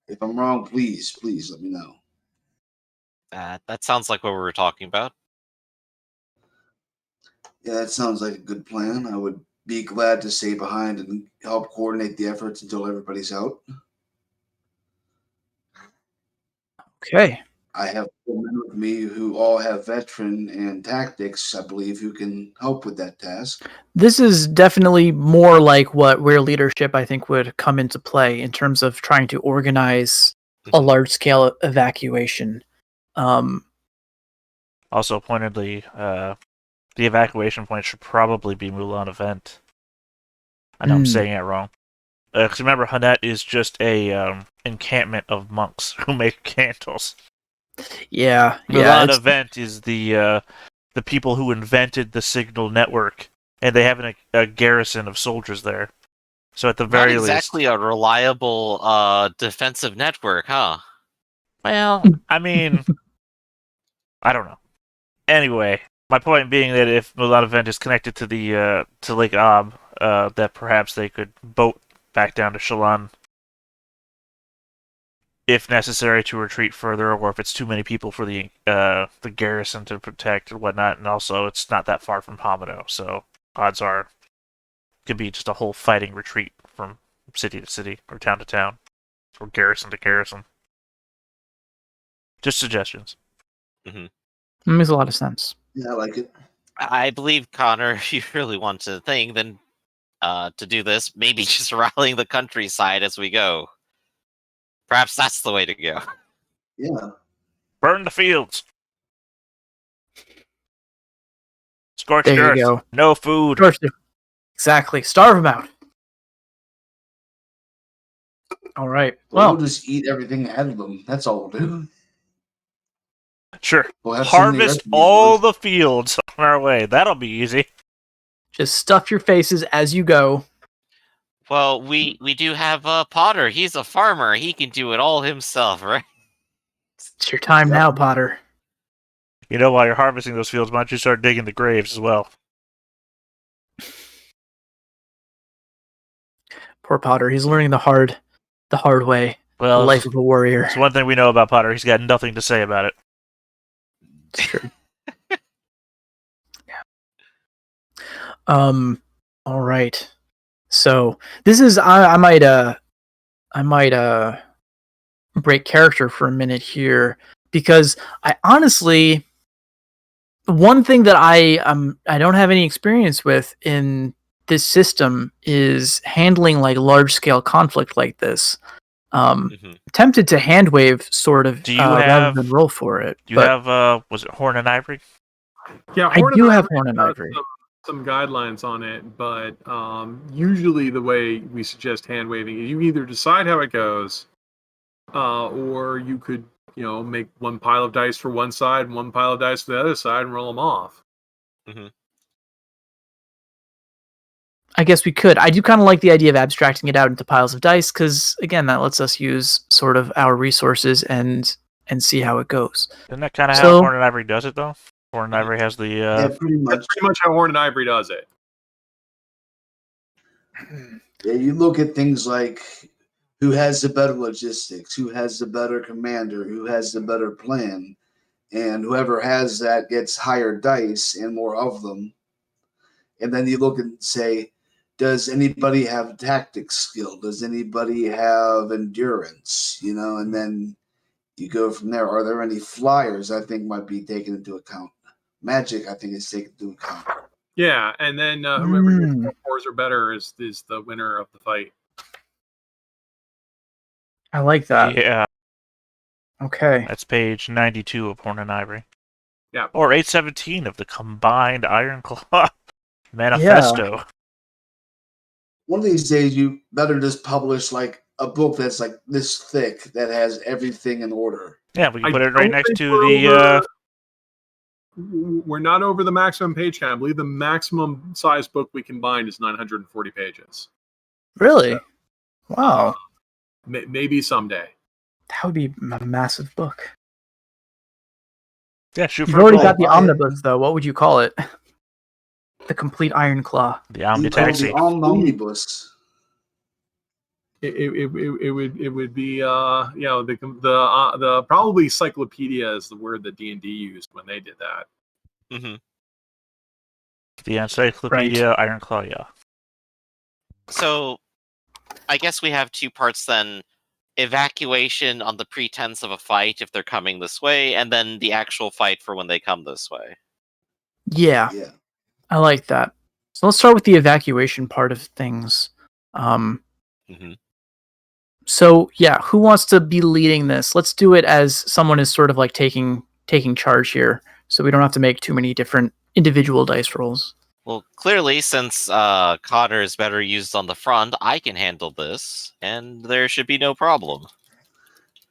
If I'm wrong, please let me know. That sounds like what we were talking about. Yeah, that sounds like a good plan. I would be glad to stay behind and help coordinate the efforts until everybody's out. Okay. I have 4 men with me who all have veteran and tactics, I believe, who can help with that task. This is definitely more like where leadership I think would come into play in terms of trying to organize a large scale evacuation. Also, pointedly, the evacuation point should probably be Mulan event. I know I'm saying it wrong. Because remember, Hanet is just a encampment of monks who make candles. Yeah. Mulan event is the people who invented the signal network, and they have a garrison of soldiers there. So at the very Not least, exactly a reliable defensive network, huh? well, I mean, I don't know. Anyway, my point being that if Mulan event is connected to the to Lake Ab, that perhaps they could boat back down to Shalon if necessary to retreat further, or if it's too many people for the garrison to protect and whatnot. And also, it's not that far from Hamado, so odds are it could be just a whole fighting retreat from city to city or town to town or garrison to garrison. Just suggestions. Mm-hmm. Makes a lot of sense. Yeah, I like it. I believe, Connor, if you really want to think, then to do this, maybe just rallying the countryside as we go. Perhaps that's the way to go. Yeah. Burn the fields. Scorched There earth. you go. No food. Exactly. Starve them out. All right. Well, Well, we'll just eat everything out of them. That's all we'll do. Sure. We'll have so many Harvest recipes, all boys. the fields on our way. That'll be easy. just stuff your faces as you go. Well, we do have Potter. He's a farmer. He can do it all himself, right? It's your time now, Potter. You know, while you're harvesting those fields, why don't you start digging the graves as well? Poor Potter. He's learning the hard way. Well, The life of a warrior. it's one thing we know about Potter. He's got nothing to say about it. It's true. All right. So this is I might break character for a minute here because I honestly one thing that I don't have any experience with in this system is handling like large scale conflict like this. Tempted to handwave sort of Do you rather have- than roll for it. Do you but have was it Horn and Ivory? Yeah, I do have Horn and has Ivory. Some guidelines on it, but usually the way we suggest hand waving is you either decide how it goes, or you could, make one pile of dice for one side and one pile of dice for the other side and roll them off. I guess we could. I do kind of like the idea of abstracting it out into piles of dice because, again, that lets us use sort of our resources and see how it goes. Isn't that kind of So- how Horn and Ivory does it, though? Horn and Ivory has the... Yeah, pretty much. That's pretty much how Horn and Ivory does it. Yeah, you look at things like who has the better logistics, who has the better commander, who has the better plan, and whoever has that gets higher dice and more of them. And then you look and say, does anybody have tactics skill? Does anybody have endurance? And then you go from there. Are there any flyers I think might be taken into account? Magic, I think, is taken into account. Yeah, and then whoever gets 4s or better is the winner of the fight. I like that. Yeah, Okay. that's page 92 of Horn and Ivory. Yeah. Or 817 of the combined Ironclaw manifesto. One of these days, you better just publish like a book that's like this thick that has everything in order. Yeah, we can I put it right don't next think to we're the... We're not over the maximum page count. I believe the maximum size book we can bind is 940 pages. Really? So, Wow. Maybe someday. That would be a massive book. Yeah, shoot You've for a already goal. got the omnibus, though. What would you call it? The complete Ironclaw. The You call Omnitaxi. the omnibus. It would be the probably encyclopedia is the word that D&D used when they did that. The Encyclopedia Ironclaw, yeah. So, I guess we have two parts then. Evacuation on the pretense of a fight if they're coming this way, and then the actual fight for when they come this way. Yeah, Yeah. I like that. So let's start with the evacuation part of things. So yeah, who wants to be leading this? Let's do it as someone is sort of like taking charge here, so we don't have to make too many different individual dice rolls. Well, clearly, since Cotter is better used on the front, I can handle this, and there should be no problem.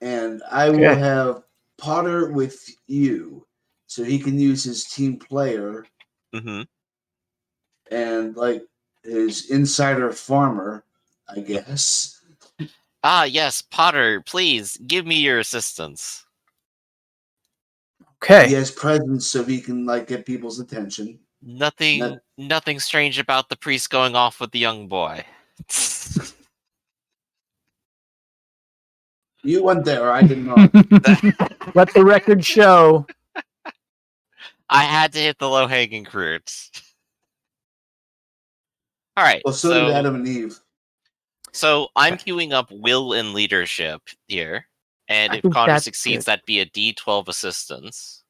And I will have Potter with you, so he can use his team player and like his insider farmer, I guess. Ah, yes, Potter, please, give me your assistance. Okay. He has presence, so he can like get people's attention. Nothing strange about the priest going off with the young boy. You went there, I did not. Let the record show. I had to hit the low-hanging fruit. All right. Well, so did Adam and Eve. So I'm queuing up will and leadership here, and I if think Cotter that's succeeds, good. that'd be a D12 assistance.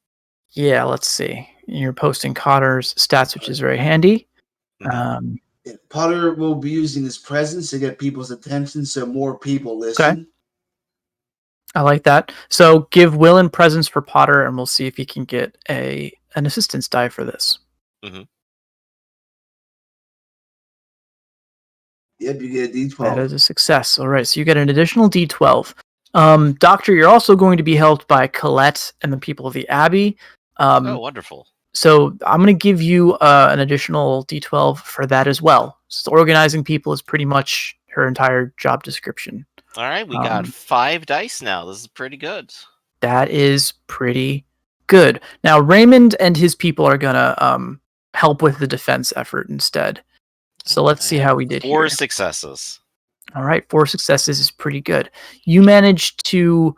Yeah, let's see. You're posting Cotter's stats, which is very handy. Yeah, Potter will be using his presence to get people's attention, so more people listen. I like that. So give will and presence for Potter, and we'll see if he can get an assistance die for this. Yep, you get a D12. That is a success. All right, so you get an additional D12. Doctor, you're also going to be helped by Colette and the people of the Abbey. Oh, wonderful. So I'm going to give you an additional D12 for that as well. So organizing people is pretty much her entire job description. All right, we got 5 dice now. This is pretty good. That is pretty good. Now, Raymond and his people are going to help with the defense effort instead. So let's see how we did 4 here. successes. All right, 4 successes is pretty good. You managed to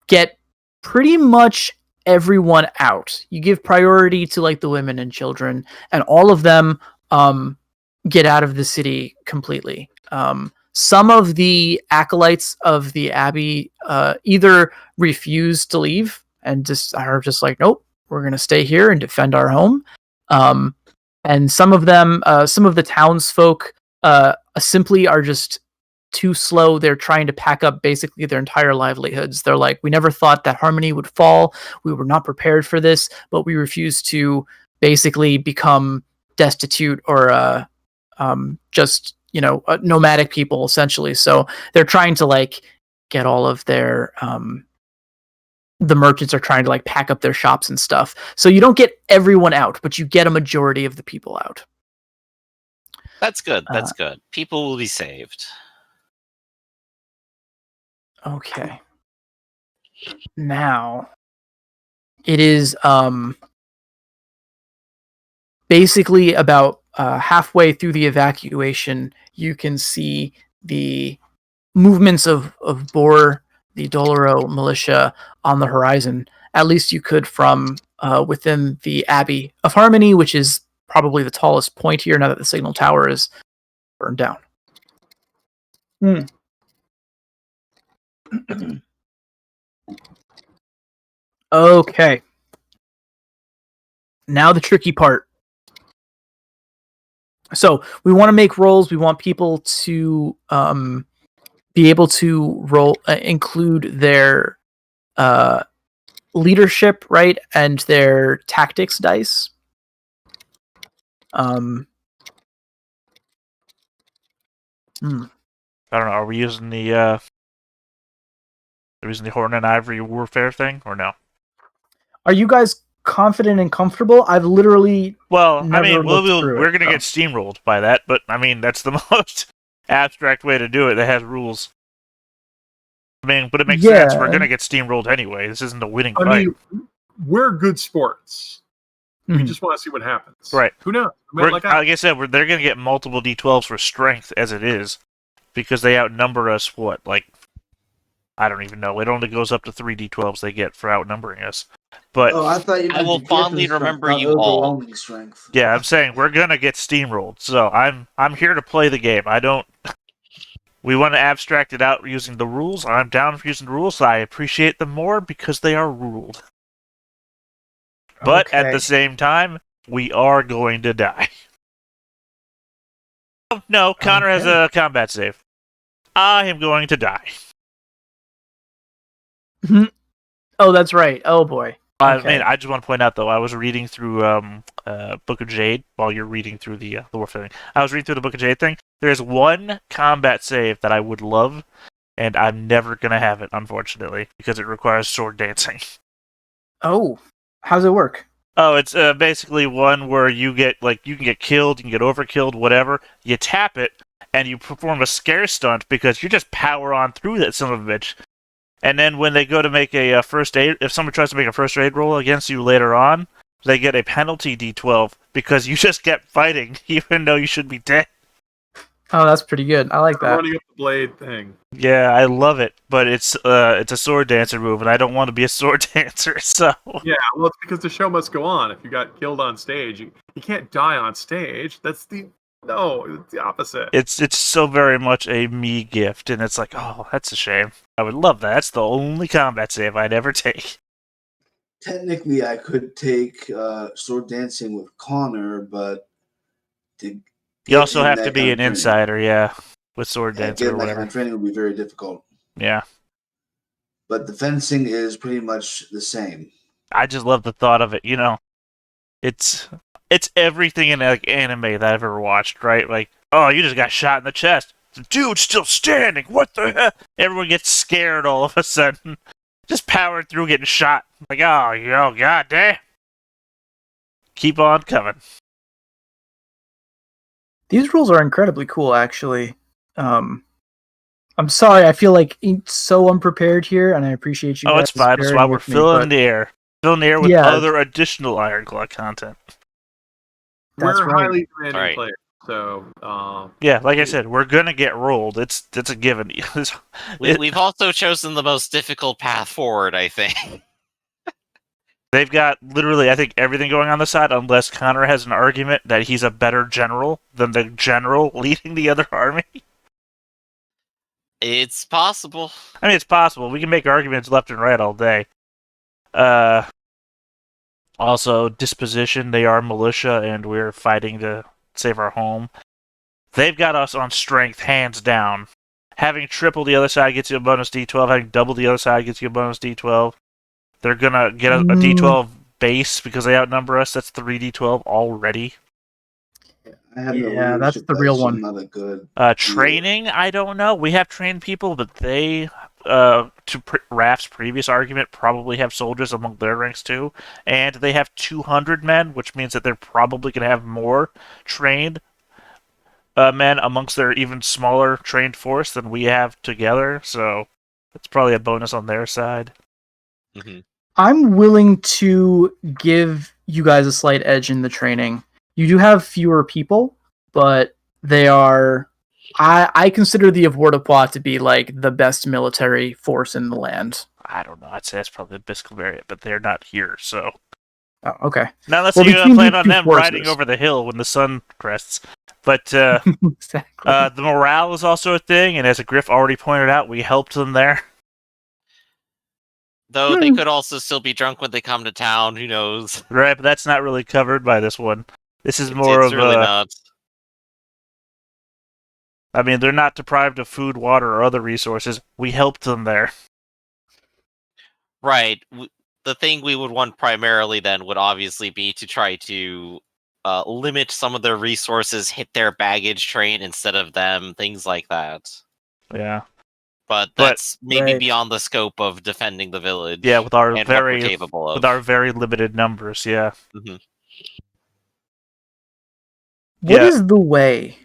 get pretty much everyone out. You give priority to like the women and children, and all of them get out of the city completely. Some of the acolytes of the abbey either refuse to leave and are just like, nope, we're going to stay here and defend our home. And some of them, some of the townsfolk, simply are just too slow. They're trying to pack up basically their entire livelihoods. They're like, we never thought that Harmony would fall. We were not prepared for this, but we refuse to basically become destitute or just nomadic people essentially. So they're trying to like get all of their the merchants are trying to like pack up their shops and stuff. So you don't get everyone out, but you get a majority of the people out. That's good. That's good. People will be saved. Okay. Now it is basically about halfway through the evacuation. You can see the movements of Boar, the Doloro militia, on the horizon. At least you could from within the Abbey of Harmony, which is probably the tallest point here now that the signal tower is burned down. Okay. Now the tricky part. So we want to make rolls. We want people to be able to roll, include their leadership, right, and their tactics dice. I don't know. Are we using the horn and ivory warfare thing or no? Are you guys confident and comfortable? I've literally we're gonna get steamrolled by that, but I mean that's the most abstract way to do it that has rules. I mean, but it makes sense. We're gonna get steamrolled anyway. This isn't a winning fight. I mean, we're good sports. We just want to see what happens. Right. Who knows? Like I said, they're gonna get multiple D12s for strength as it is, because they outnumber us. What, like, I don't even know. It only goes up to 3 D12s they get for outnumbering us. But I will fondly remember you all. Strength. Yeah, I'm saying we're gonna get steamrolled. So I'm here to play the game. We want to abstract it out using the rules. I'm down for using the rules. So I appreciate them more because they are ruled. But at the same time, we are going to die. Oh, no, Connor has a combat save. I am going to die. Oh, that's right. Oh boy. I mean, I just want to point out, though, I was reading through Book of Jade while you're reading through the warfare thing. I was reading through the Book of Jade thing. There's one combat save that I would love, and I'm never going to have it, unfortunately, because it requires sword dancing. Oh, how's it work? Oh, it's basically one where you can get killed, you can get overkilled, whatever. You tap it, and you perform a scare stunt because you just power on through that son of a bitch. And then when they go to make a first aid, if someone tries to make a first aid roll against you later on, they get a penalty D12 because you just kept fighting even though you should be dead. Oh, that's pretty good. I like that. Running up the blade thing. Yeah, I love it, but it's a sword dancer move, and I don't want to be a sword dancer, so... Yeah, well, it's because the show must go on. If you got killed on stage, you can't die on stage. No, it's the opposite. It's so very much a me gift, and it's like, oh, that's a shame. I would love that. That's the only combat save I'd ever take. Technically, I could take sword dancing with Connor, but you also have to be an insider, yeah, with sword dancing or whatever. That kind of training would be very difficult. Yeah. But the fencing is pretty much the same. I just love the thought of it, you know. It's everything in like anime that I've ever watched, right? Like, oh, you just got shot in the chest. The dude's still standing. What the hell? Everyone gets scared all of a sudden. Just powering through getting shot. Like, oh, god damn. Keep on coming. These rules are incredibly cool, actually. I'm sorry, I feel like so unprepared here, and I appreciate you guys. Oh, it's fine. That's why we're filling the air. Filling the air with other additional Ironclaw content. We're highly demanding players, so... yeah, like I said, we're gonna get rolled. It's a given. We've also chosen the most difficult path forward, I think. They've got literally, I think, everything going on the side, unless Connor has an argument that he's a better general than the general leading the other army. It's possible. I mean, it's possible. We can make arguments left and right all day. Also, disposition, they are militia, and we're fighting to save our home. They've got us on strength, hands down. Having triple the other side gets you a bonus D12. Having double the other side gets you a bonus D12. They're gonna get a D12 base because they outnumber us. That's 3D12 already. I have Yeah, no that's leadership, the real so one. I'm not a good. Training, I don't know. We have trained people, but they, Raph's previous argument, probably have soldiers among their ranks too. And they have 200 men, which means that they're probably going to have more trained men amongst their even smaller trained force than we have together. So it's probably a bonus on their side. Mm-hmm. I'm willing to give you guys a slight edge in the training. You do have fewer people, but they are... I consider the Avoirdupois to be like the best military force in the land. I don't know. I'd say that's probably the Biscovariat, but they're not here, so... Oh, okay. Not unless Well, you between plan these on two them forces- riding over the hill when the sun crests. But Exactly. the morale is also a thing, and as a Griff already pointed out, we helped them there. Though they could also still be drunk when they come to town. Who knows? Right, but that's not really covered by this one. This is more It's of really a... not. I mean, they're not deprived of food, water, or other resources. We helped them there. Right. The thing we would want primarily then would obviously be to try to limit some of their resources, hit their baggage train instead of them, things like that. Yeah. But that's maybe Right. beyond the scope of defending the village. Yeah, with our and what very we're capable of. with our very limited numbers, yeah. Mhm. What is the way?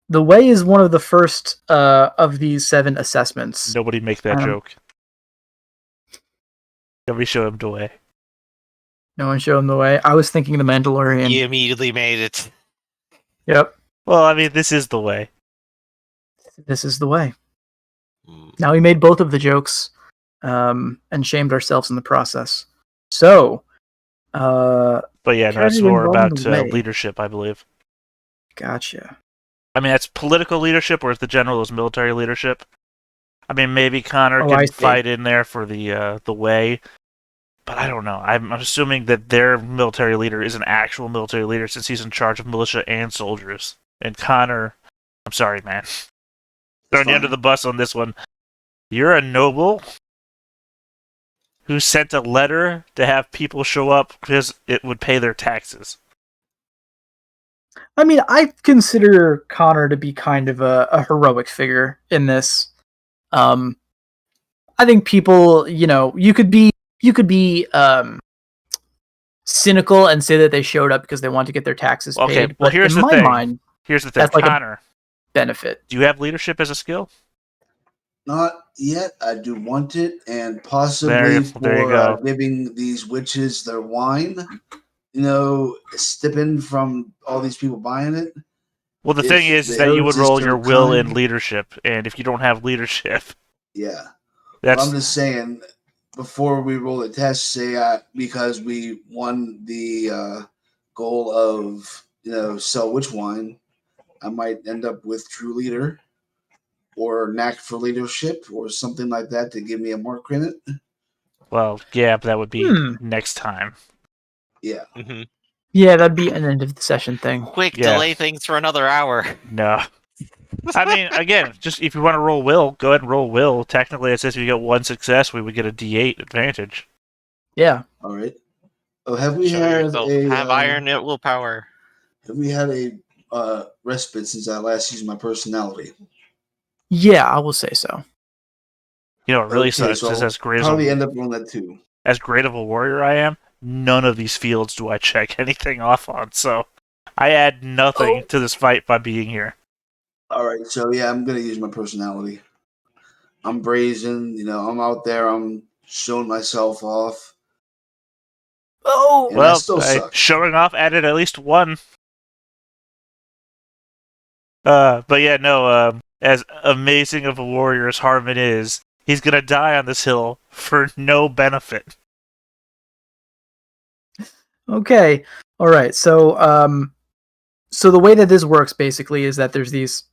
The way is one of the first of these 7 assessments. Nobody make that joke. Nobody show him the way. No one showed him the way. I was thinking the Mandalorian. He immediately made it. Yep. Well, I mean, this is the way. This is the way. Mm. Now we made both of the jokes and shamed ourselves in the process. So, But yeah, no, it's Carrying more on about the way. leadership, I believe. gotcha. I mean, that's political leadership, whereas the general is military leadership. I mean, maybe Connor Oh, I can see. fight in there for the way, but I don't know. I'm assuming that their military leader is an actual military leader since he's in charge of militia and soldiers. And Connor, I'm sorry, man, throwing you under fine. the bus on this one. You're a noble who sent a letter to have people show up because it would pay their taxes. I mean, I consider Connor to be kind of a heroic figure in this. I think people, you could be cynical and say that they showed up because they want to get their taxes paid. Okay, well, but here's in the my thing. mind, Here's the thing, that's like a Connor, benefit. do you have leadership as a skill? Not yet. I do want it, and possibly There you for go. giving these witches their wine. Stipping from all these people buying it. Well, the If thing is they that you are would just roll so your will in kind- leadership, and if you don't have leadership, Yeah. that's I'm just saying, before we roll the test, because we won the goal of sell witch wine, I might end up with true leader or knack for leadership or something like that to give me a mark credit. well, yeah, but that would be Hmm. next time. Yeah. Mhm. Yeah, that'd be an end of the session thing. Quick, Yeah. delay things for another hour. No. I mean, again, just if you want to roll will, go ahead and roll will. Technically, it says if you get one success, we would get a D8 advantage. Yeah. All right. Oh, have we Show had yourself. a Have iron at willpower. have we had a respite since I last used my personality? Yeah, I will say so. You know, it really Okay, sucks so is I'll as great probably end up on that too. as great of a warrior I am, none of these fields do I check anything off on, so I add nothing to this fight by being here. All right, so yeah, I'm gonna use my personality. I'm brazen, I'm out there. I'm showing myself off. Oh, And I Well, still suck. showing off added at least one. But yeah, no, as amazing of a warrior as Harmon is, he's gonna die on this hill for no benefit. Okay. All right. So the way that this works basically is that there's these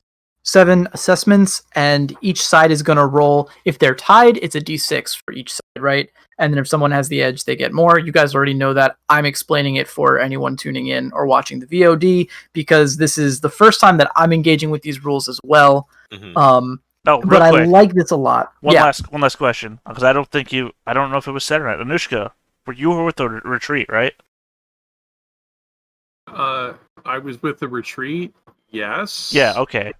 7 assessments, and each side is going to roll. If they're tied, it's a d6 for each side, right? And then if someone has the edge, they get more. You guys already know that. I'm explaining it for anyone tuning in or watching the VOD because this is the first time that I'm engaging with these rules as well. Mhm. Oh, real But I quick. like this a lot. One Yeah. last question, because I don't know if it was said or not. Anushka, you were with the retreat, right? I was with the retreat. Yes. Yeah. Okay.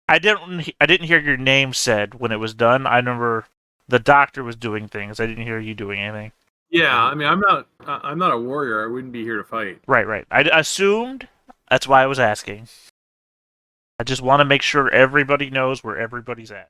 I didn't hear your name said when it was done. I remember the doctor was doing things. I didn't hear you doing anything. Yeah. I mean, I'm not a warrior. I wouldn't be here to fight. Right. I assumed. That's why I was asking. I just want to make sure everybody knows where everybody's at.